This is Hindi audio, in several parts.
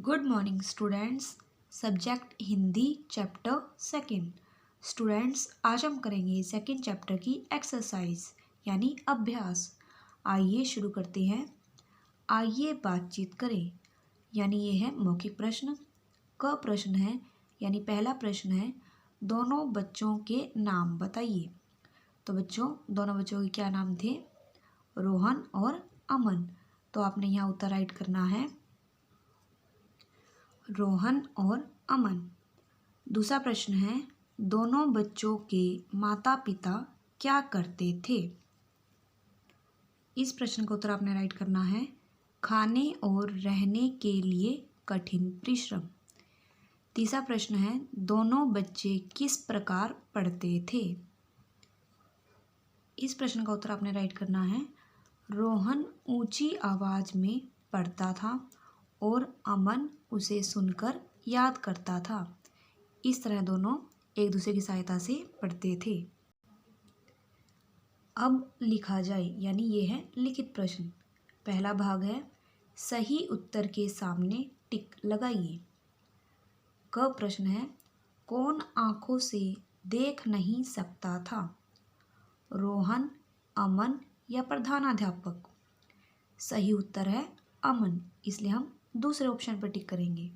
Good morning students. Subject Hindi chapter second. Students, आज हम करेंगे सेकंड चैप्टर की एक्सरसाइज यानी अभ्यास। आइए शुरू करते हैं। आइए बातचीत करें यानी ये है मौखिक प्रश्न। क प्रश्न है यानी पहला प्रश्न है, दोनों बच्चों के नाम बताइए। तो बच्चों, दोनों बच्चों के क्या नाम थे? रोहन और अमन। तो आपने यहाँ उत्तर राइट करना है, रोहन और अमन। दूसरा प्रश्न है, दोनों बच्चों के माता पिता क्या करते थे? इस प्रश्न का उत्तर आपने राइट करना है, खाने और रहने के लिए कठिन परिश्रम। तीसरा प्रश्न है, दोनों बच्चे किस प्रकार पढ़ते थे? इस प्रश्न का उत्तर आपने राइट करना है, रोहन ऊंची आवाज में पढ़ता था और अमन उसे सुनकर याद करता था। इस तरह दोनों एक दूसरे की सहायता से पढ़ते थे। अब लिखा जाए यानी ये है लिखित प्रश्न। पहला भाग है, सही उत्तर के सामने टिक लगाइए। क प्रश्न है, कौन आंखों से देख नहीं सकता था? रोहन, अमन या प्रधानाध्यापक? सही उत्तर है अमन, इसलिए हम दूसरे ऑप्शन पर टिक करेंगे।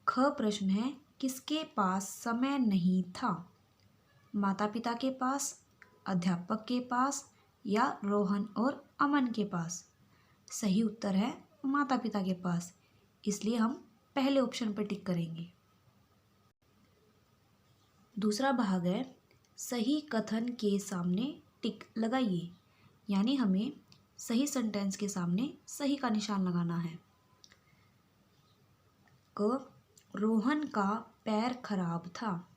ख प्रश्न है, किसके पास समय नहीं था? माता पिता के पास, अध्यापक के पास या रोहन और अमन के पास? सही उत्तर है माता पिता के पास, इसलिए हम पहले ऑप्शन पर टिक करेंगे। दूसरा भाग है, सही कथन के सामने टिक लगाइए यानी हमें सही सेंटेंस के सामने सही का निशान लगाना है। क, रोहन का पैर खराब था।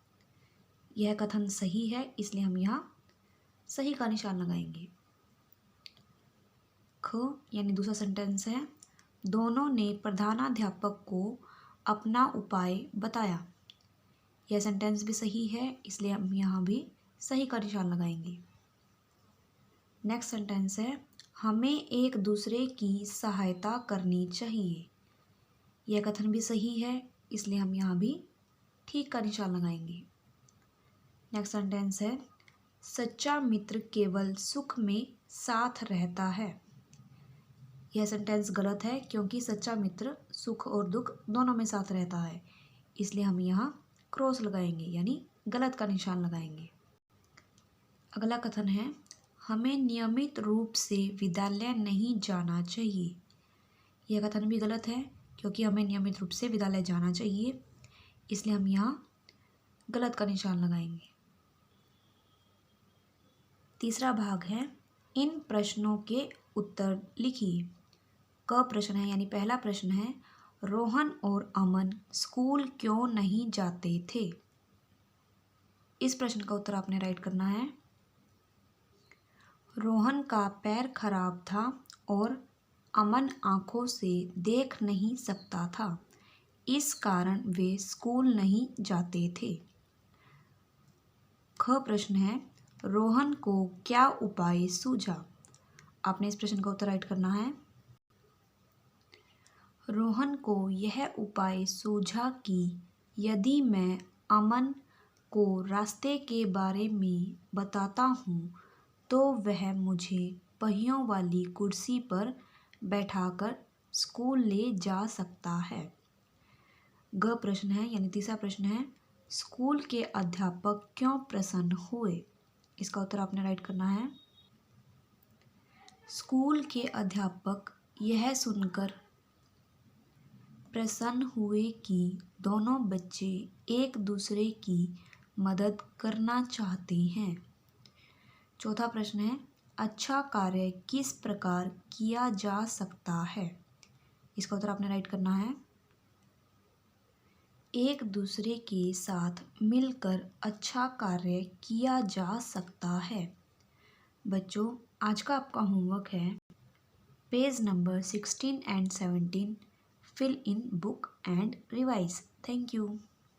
यह कथन सही है, इसलिए हम यहाँ सही का निशान लगाएंगे। ख यानी दूसरा सेंटेंस है, दोनों ने प्रधानाध्यापक को अपना उपाय बताया। यह सेंटेंस भी सही है, इसलिए हम यहाँ भी सही का निशान लगाएंगे। नेक्स्ट सेंटेंस है, हमें एक दूसरे की सहायता करनी चाहिए। यह कथन भी सही है, इसलिए हम यहाँ भी ठीक का निशान लगाएंगे। नेक्स्ट सेंटेंस है, सच्चा मित्र केवल सुख में साथ रहता है। यह सेंटेंस गलत है, क्योंकि सच्चा मित्र सुख और दुख दोनों में साथ रहता है, इसलिए हम यहाँ क्रॉस लगाएंगे यानी गलत का निशान लगाएंगे। अगला कथन है, हमें नियमित रूप से विद्यालय नहीं जाना चाहिए। यह कथन भी गलत है, क्योंकि हमें नियमित रूप से विद्यालय जाना चाहिए, इसलिए हम यहाँ गलत का निशान लगाएंगे। तीसरा भाग है, इन प्रश्नों के उत्तर लिखिए। क प्रश्न है यानी पहला प्रश्न है, रोहन और अमन स्कूल क्यों नहीं जाते थे? इस प्रश्न का उत्तर आपने राइट करना है, रोहन का पैर खराब था और अमन आंखों से देख नहीं सकता था, इस कारण वे स्कूल नहीं जाते थे। ख प्रश्न है, रोहन को क्या उपाय सूझा? आपने इस प्रश्न का उत्तर राइट करना है, रोहन को यह उपाय सूझा कि यदि मैं अमन को रास्ते के बारे में बताता हूँ तो वह मुझे पहियों वाली कुर्सी पर बैठाकर स्कूल ले जा सकता है। ग प्रश्न है यानी तीसरा प्रश्न है, स्कूल के अध्यापक क्यों प्रसन्न हुए? इसका उत्तर आपने राइट करना है, स्कूल के अध्यापक यह सुनकर प्रसन्न हुए कि दोनों बच्चे एक दूसरे की मदद करना चाहते हैं। चौथा प्रश्न है, अच्छा कार्य किस प्रकार किया जा सकता है? इसका उत्तर आपने राइट करना है, एक दूसरे के साथ मिलकर अच्छा कार्य किया जा सकता है। बच्चों, आज का आपका होमवर्क है, page number 16 and 17 fill in book and revise. Thank you.